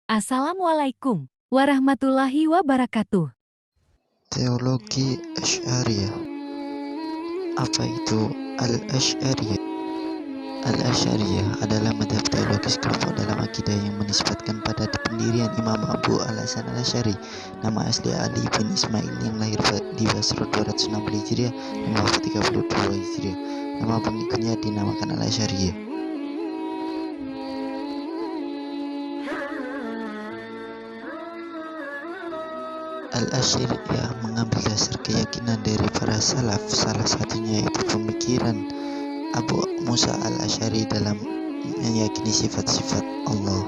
Assalamualaikum warahmatullahi wabarakatuh. Teologi Asy'ariyah. Apa itu Al-Asy'ariyah? Al-Asy'ariyah adalah madhab teologis kelompok dalam akidah yang menisbatkan pada pendirian Imam Abu al-Hasan al-Asy'ari. Nama asli Ali bin Ismail yang lahir di Basra 260 Hijriah dan wafat 32 Hijriah. Nama pengikutnya dinamakan Al-Asy'ariyah. Al-Asy'ariyah mengambil dasar keyakinan dari para salaf, salah satunya yaitu pemikiran Abu Musa al-Asy'ari dalam meyakini sifat-sifat Allah.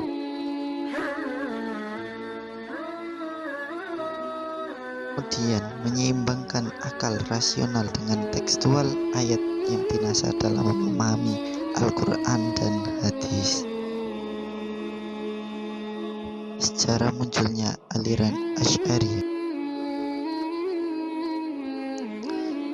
Kemudian menyeimbangkan akal rasional dengan tekstual ayat yang dinasar dalam memahami Al-Quran dan hadis. Secara munculnya aliran Asy'ariyah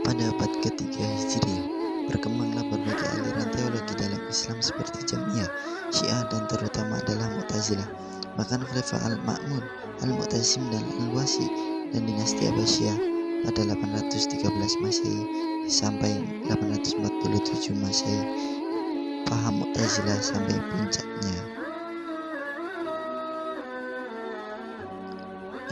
pada abad ketiga Hijriah, berkembanglah berbagai aliran teologi dalam Islam seperti Jahmiyah, Syiah, dan terutama adalah Mu'tazilah. Bahkan Khalifah Al-Ma'mun, Al-Mu'tasim, dan Al-Wasi dan dinasti Abbasiyah pada 813 Masehi sampai 847 Masehi. Paham Mu'tazilah sampai puncaknya.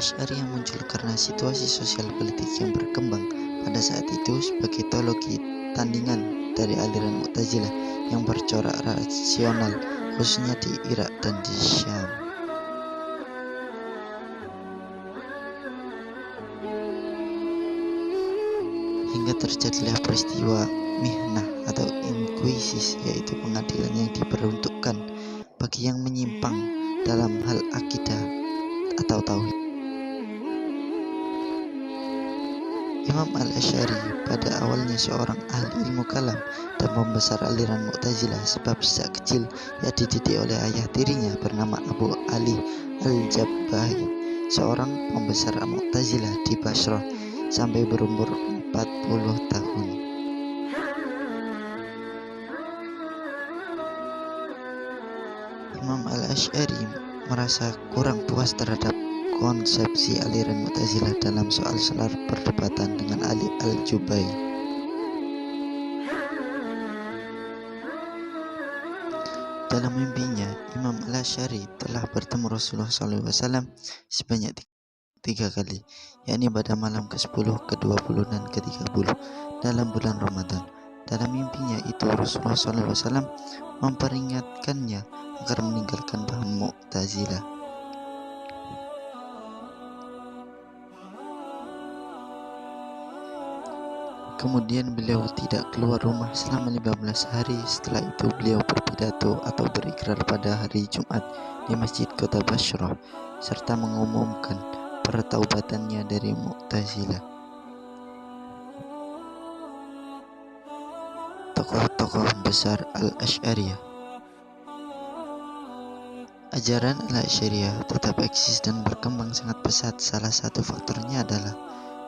Asy'ariyah muncul karena situasi sosial politik yang berkembang pada saat itu sebagai teologi tandingan dari aliran Mu'tazilah yang bercorak rasional, khususnya di Irak dan di Syam. Hingga terjadilah peristiwa mihnah atau inkuisis, yaitu pengadilan yang diperuntukkan bagi yang menyimpang dalam hal akidah atau tauhid. Imam al-Asy'ari pada awalnya seorang ahli ilmu kalam dan pembesar aliran Mu'tazilah, sebab sejak kecil ia dididik oleh ayah tirinya bernama Abu Ali al-Jabbahi, seorang pembesar Mu'tazilah di Basrah sampai berumur 40 tahun. Imam al-Asy'ari merasa kurang puas terhadap konsepsi aliran Mu'tazilah dalam soal-soal perdebatan dengan Ali al-Jubba'i. Dalam mimpinya, Imam al-Asy'ari telah bertemu Rasulullah SAW sebanyak 3 kali, yakni pada malam ke-10, ke-20, dan ke-30 dalam bulan Ramadan. Dalam mimpinya itu Rasulullah SAW memperingatkannya agar meninggalkan paham Mu'tazilah. Kemudian beliau tidak keluar rumah selama 15 hari. Setelah itu beliau berpidato atau berikrar pada hari Jumat di masjid kota Basrah serta mengumumkan pertaubatannya dari Mu'tazilah. Tokoh-tokoh besar Al-Asy'ariyah. Ajaran Al-Asy'ariyah tetap eksis dan berkembang sangat pesat. Salah satu faktornya adalah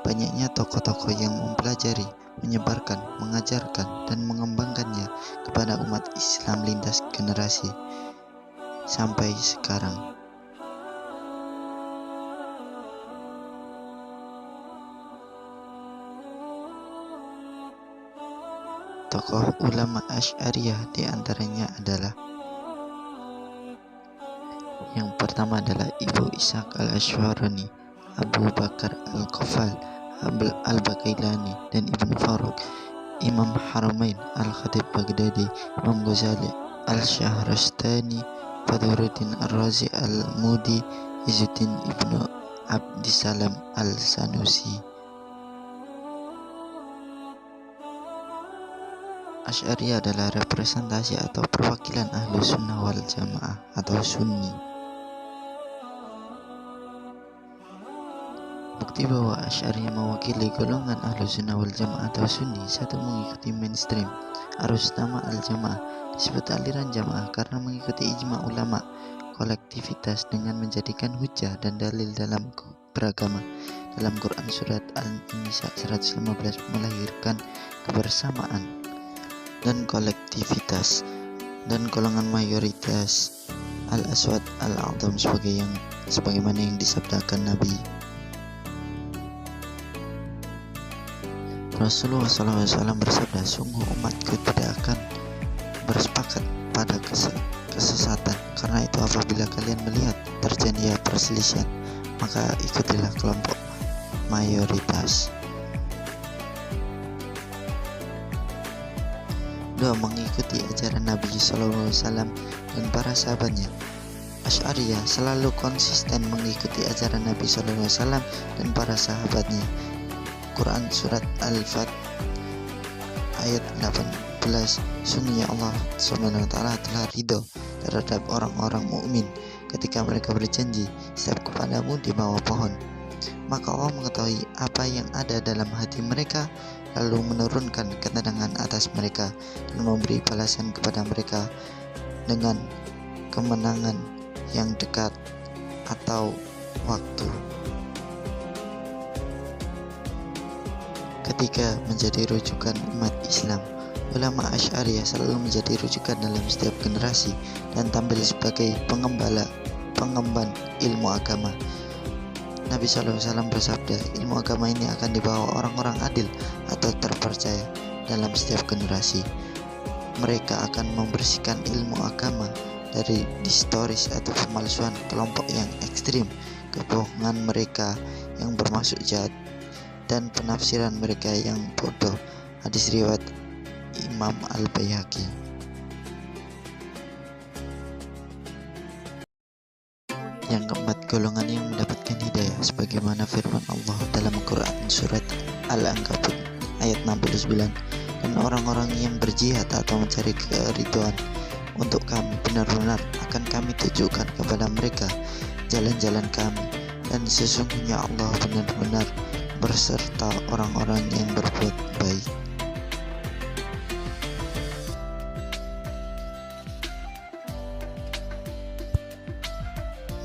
banyaknya tokoh-tokoh yang mempelajari, menyebarkan, mengajarkan, dan mengembangkannya kepada umat Islam lintas generasi sampai sekarang. Tokoh ulama Asy'ariyah diantaranya adalah: yang pertama adalah Ibu Ishaq al-Ash'arani, Abu Bakar al-Qaffal, al-Baqillani, dan Ibnu Faruk, Imam Haramain al-Khatib Baghdadi, Imam Ghazali al-Shahrastani, Fadhluddin ar-Razi al-Mudi, Izzuddin Ibnu Abdissalam al-Sanusi. Asy'ariyah adalah representasi atau perwakilan Ahlus Sunnah wal Jamaah atau Sunni. Bukti bahwa Asy'ariyah mewakili golongan Ahlus Sunnah wal Jamaah atau Sunni: 1. Mengikuti mainstream arus utama al-Jamaah. Disebut aliran Jamaah karena mengikuti ijma ulama kolektivitas dengan menjadikan hujah dan dalil dalam beragama. Dalam Quran surat An-Nisa 115 melahirkan kebersamaan dan kolektivitas dan golongan mayoritas Al-Aswad Al-A'zam sebagaimana yang disabdakan Nabi Rasulullah SAW bersabda, sungguh umatku tidak akan bersepakat pada kesesatan. Karena itu apabila kalian melihat terjadinya perselisihan, maka ikutilah kelompok mayoritas. 2. Mengikuti ajaran Nabi SAW dan para sahabatnya. Asy'ariyah selalu konsisten mengikuti ajaran Nabi SAW dan para sahabatnya. Quran Surat Al-Fat ayat 18, sungguhnya Allah SWT telah ridho terhadap orang-orang mukmin ketika mereka berjanji setiap kepadamu di bawah pohon. Maka Allah mengetahui apa yang ada dalam hati mereka, lalu menurunkan ketenangan atas mereka dan memberi balasan kepada mereka dengan kemenangan yang dekat atau waktu. Ketika menjadi rujukan umat Islam, ulama Asy'ariyah selalu menjadi rujukan dalam setiap generasi dan tampil sebagai pengemban ilmu agama. Nabi SAW bersabda, ilmu agama ini akan dibawa orang-orang adil atau terpercaya dalam setiap generasi. Mereka akan membersihkan ilmu agama dari distoris atau pemalsuan kelompok yang ekstrim, kebohongan mereka yang bermaksud jahat, dan penafsiran mereka yang bodoh. Hadis riwayat Imam Al-Baihaqi. Yang keempat, golongan yang mendapatkan hidayah sebagaimana firman Allah dalam Quran Surat Al-Ankabut ayat 69, dan orang-orang yang berjihad atau mencari keridhaan untuk kami, benar-benar akan kami tunjukkan kepada mereka jalan-jalan kami, dan sesungguhnya Allah benar-benar berserta orang-orang yang berbuat baik.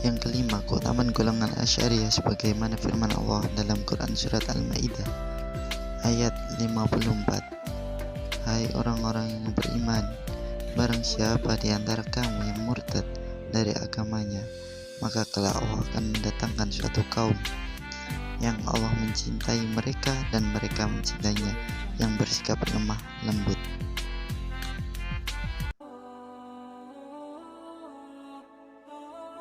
Yang kelima, keutamaan golongan Asy'ariyah sebagaimana firman Allah dalam Quran Surat Al-Maidah ayat 54, hai orang-orang yang beriman, barang siapa di antara kamu yang murtad dari agamanya, maka kelak Allah akan mendatangkan suatu kaum yang Allah mencintai mereka dan mereka mencintainya, yang bersikap lemah lembut.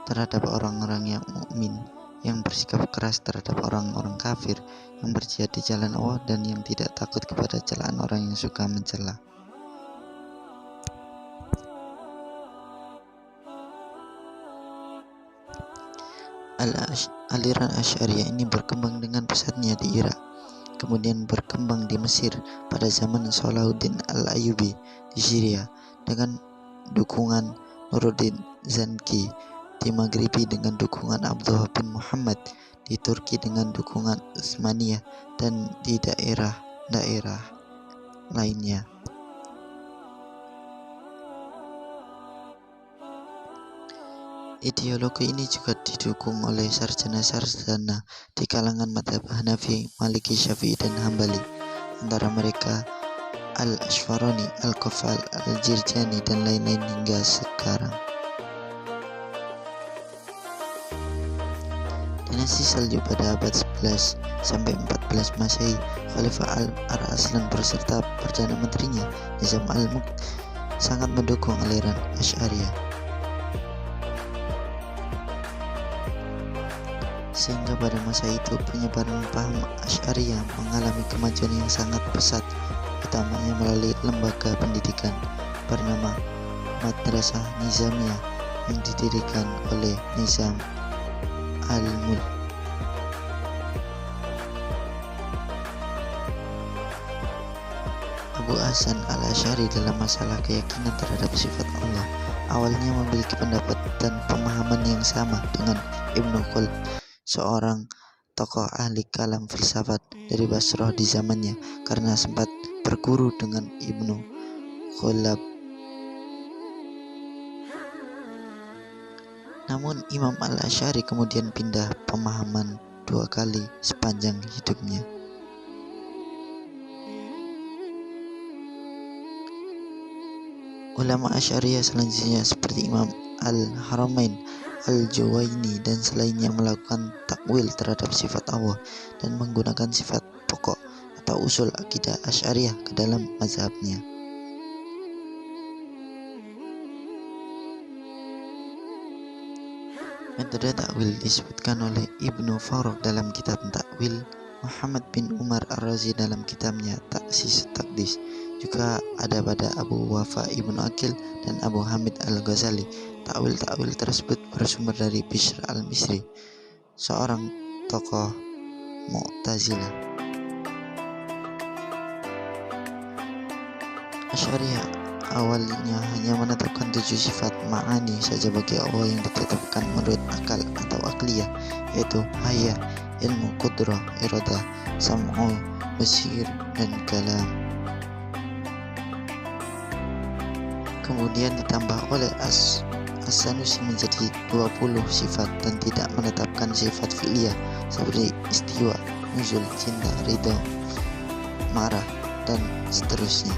Terhadap orang-orang yang mukmin, yang bersikap keras terhadap orang-orang kafir, yang berjihad di jalan Allah dan yang tidak takut kepada celaan orang yang suka mencela. Aliran Asy'ariyah ini berkembang dengan pesatnya di Irak, kemudian berkembang di Mesir pada zaman Salahuddin Al-Ayyubi, di Syria dengan dukungan Nuruddin Zanki, di Maghribi dengan dukungan Abdullah bin Muhammad, di Turki dengan dukungan Utsmaniyah, dan di daerah-daerah lainnya. Ideologi ini juga didukung oleh sarjana-sarjana di kalangan mazhab Hanafi, Maliki, Syafi'i, dan Hambali. Antara mereka Al-Ashfarani, Al-Kafal, Al-Jirjani, dan lain-lain hingga sekarang. Dinasti Saljuk pada abad 11 sampai 14 Masehi, Khalifah Al-Arslan beserta Perdana Menterinya Nizam Al-Mulk sangat mendukung aliran Asy'ariyah. Sehingga pada masa itu penyebaran paham Asy'ariyah mengalami kemajuan yang sangat pesat, utamanya melalui lembaga pendidikan bernama Madrasah Nizamiyah yang didirikan oleh Nizam Al-Mulk. Abu Hasan Al-Asy'ari dalam masalah keyakinan terhadap sifat Allah awalnya memiliki pendapat dan pemahaman yang sama dengan Ibnu Khuld, seorang tokoh ahli kalam filsafat dari Basrah di zamannya, karena sempat berguru dengan Ibnu Khulab. Namun Imam Al-Asy'ari kemudian pindah pemahaman 2 kali sepanjang hidupnya. Ulama Asy'ariyah selanjutnya seperti Imam Al-Haramain Al-Juwaini dan selainnya melakukan takwil terhadap sifat Allah dan menggunakan sifat pokok atau usul akidah Asy'ariyah ke dalam mazhabnya. Metode takwil disebutkan oleh Ibnu Farrukh dalam kitab Takwil, Muhammad bin Umar Ar-Razi dalam kitabnya Ta'sis Taqdis. Juga ada pada Abu Wafa Ibnu Aqil dan Abu Hamid Al-Ghazali. Takwil-takwil tersebut bersumber dari Bishr Al-Misri, seorang tokoh Mu'tazilah. Asy'ariyah awalnya hanya menetapkan 7 sifat ma'ani saja bagi Allah yang ditetapkan menurut akal atau akliyah, yaitu haya, ilmu, qudrah, iradah, sam'u, basir, dan kalam. Kemudian ditambah oleh As-Sanusi menjadi 20 sifat dan tidak menetapkan sifat fi'liyah seperti istiwa, nuzul, cinta, ridho, marah, dan seterusnya.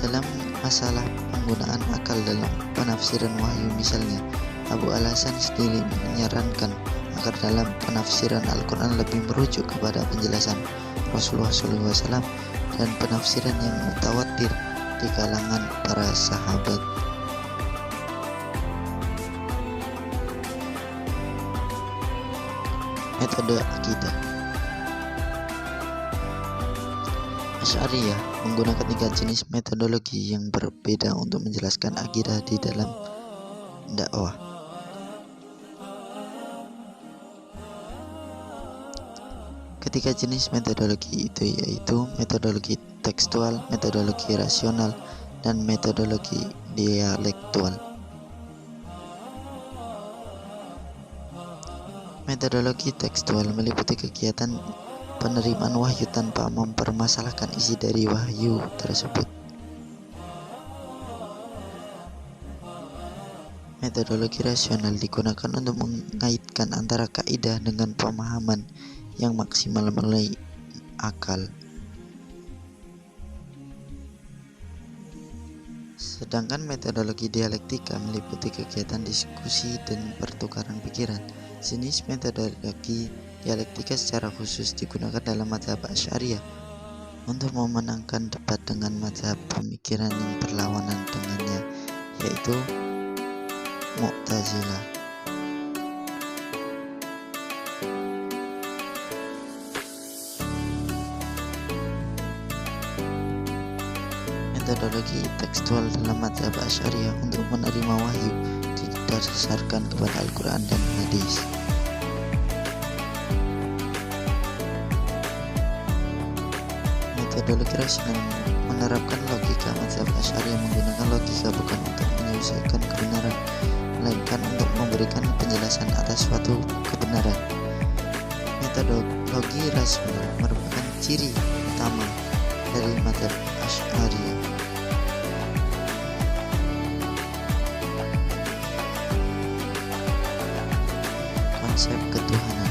Dalam masalah penggunaan akal dalam penafsiran wahyu misalnya, Abu Al-Hasan sendiri menyarankan agar dalam penafsiran Al-Quran lebih merujuk kepada penjelasan Rasulullah SAW dan penafsiran yang mutawatir di kalangan para sahabat. Metode akidah Asy'ariyah menggunakan 3 jenis metodologi yang berbeda untuk menjelaskan akidah di dalam dakwah. Ketiga jenis metodologi itu yaitu metodologi tekstual, metodologi rasional, dan metodologi dialektual. Metodologi tekstual meliputi kegiatan penerimaan wahyu tanpa mempermasalahkan isi dari wahyu tersebut. Metodologi rasional digunakan untuk mengaitkan antara kaidah dengan pemahaman yang maksimal melalui akal. Sedangkan metodologi dialektika meliputi kegiatan diskusi dan pertukaran pikiran. Jenis metodologi dialektika secara khusus digunakan dalam mazhab Asy'ariyah untuk memenangkan debat dengan mazhab pemikiran yang berlawanan dengannya, yaitu Mu'tazilah. Metodologi tekstual dalam mazhab Asy'ariyah untuk menerima wahyu didasarkan kepada Al-Quran dan hadis. Metodologi rasional menerapkan logika mazhab Asy'ariyah menggunakan logika bukan untuk menyelesaikan kebenaran, melainkan untuk memberikan penjelasan atas suatu kebenaran. Metodologi rasional merupakan ciri utama dari mazhab Asy'ariyah. Konsep ketuhanan.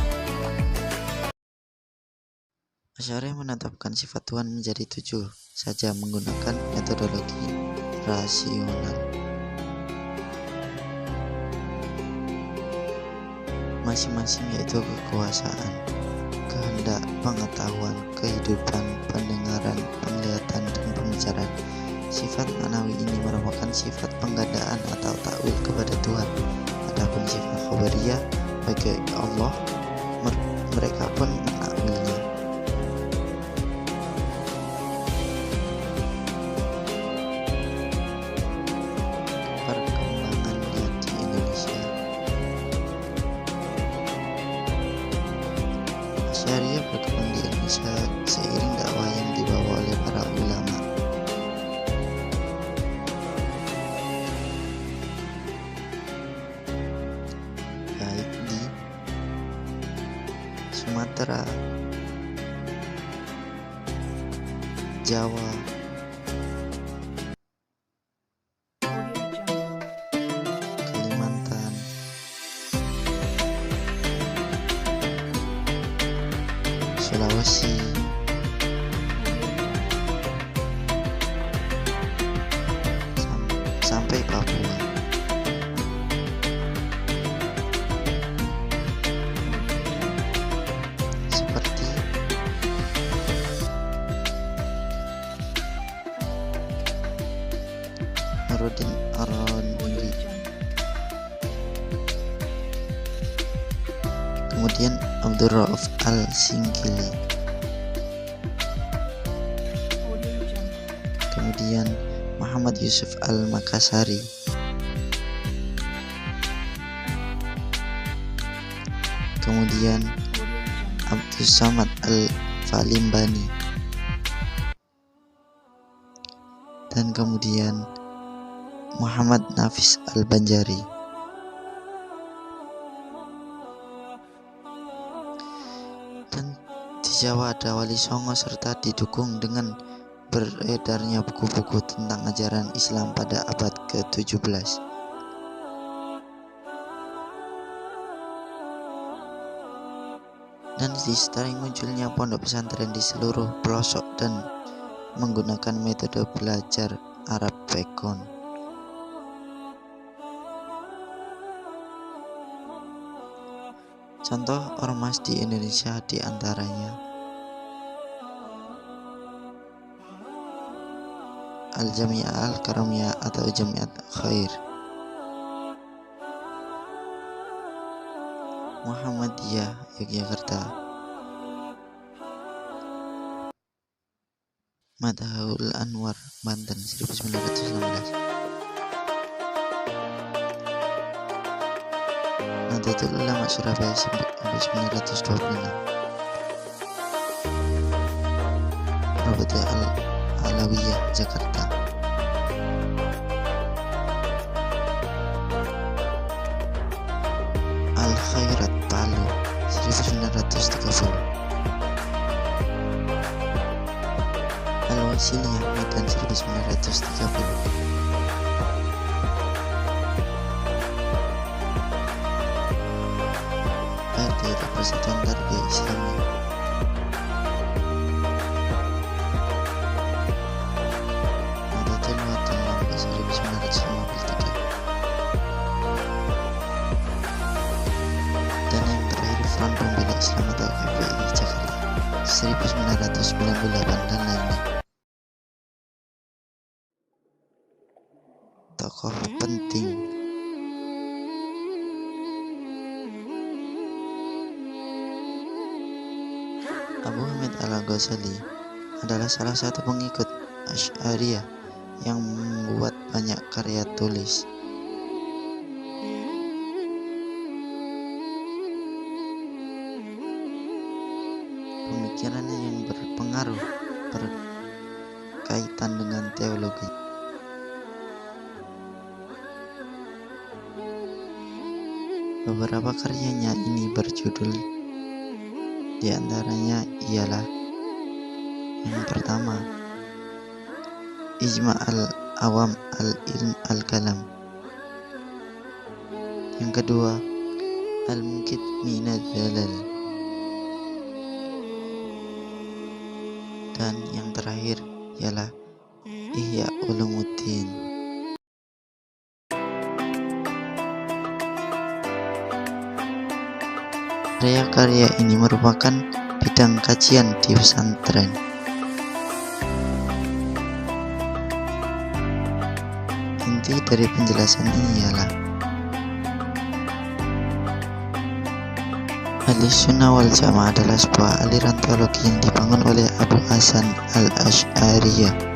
Asy'ariyah menetapkan sifat Tuhan menjadi 7 saja menggunakan metodologi rasional. Masing-masing yaitu kekuasaan, kehendak, pengetahuan, kehidupan, pendengaran, penglihatan, dan pembicaraan. Sifat ma'nawi ini merupakan sifat penggandaan atau takwil kepada Tuhan. Adapun sifat khabariyah bagi Allah, mereka pun menakwilnya. Perkembangannya di Indonesia. Asy'ariyah berkembang di Indonesia seiring dakwah yang dibawa oleh para ulama. Baik di Sumatera, Jawa, Kalimantan, Sulawesi, Nasruddin Ar-Randiri. Kemudian Abdul Rauf Al-Singkili. Kemudian Muhammad Yusuf Al-Makassari. Kemudian Abdus Samad Al-Falimbani. Dan kemudian Muhammad Nafis Al-Banjari. Dan di Jawa ada Wali Songo serta didukung dengan beredarnya buku-buku tentang ajaran Islam pada abad ke-17. Dan disertai munculnya pondok pesantren di seluruh pelosok dan menggunakan metode belajar Arab Pekon. Contoh ormas di Indonesia diantaranya Al-Jami'ah Al-Karamiyah atau Jamiat Khair, Muhammadiyah Yogyakarta, Madhaul Anwar Banten 1916, Nahdlatul Ulama Surabaya 1926, Rabita Al-Alawiyah Jakarta, Al-Khairat Palu 1930, Al-Wasiliyah Medan 1930, RT Persatuan Tarbiyah Islamiyah, Nahdlatul Watan Lombok 1953, dan yang terakhir Front Pembela Islam atau FPI Jakarta 1998 dan lainnya. Tokoh penting. Abu Hamid Al-Ghazali adalah salah satu pengikut Asy'ariyah yang membuat banyak karya tulis. Pemikirannya yang berpengaruh berkaitan dengan teologi. Beberapa karyanya ini berjudul, di antaranya ialah yang pertama Ijma' al-Awam al-Ilm al-Kalam, yang kedua Al-Munkit Minadz Dzalal, dan yang terakhir ialah Ihya Ulumuddin. Karya-karya ini merupakan bidang kajian di pesantren. Inti dari penjelasan ini ialah Ahlussunnah wal Jamaah adalah sebuah aliran teologi yang dibangun oleh Abu Hasan al-Asy'ariyah.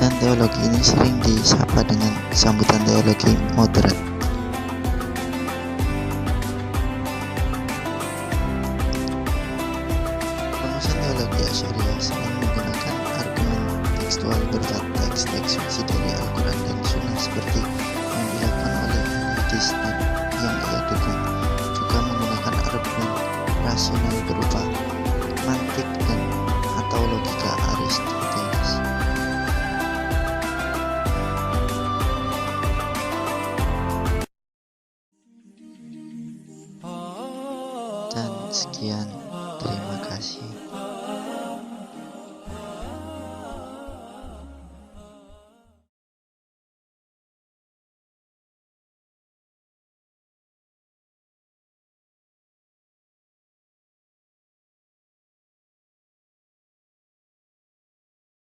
Dan teologi ini sering disapa dengan sambutan teologi moderat.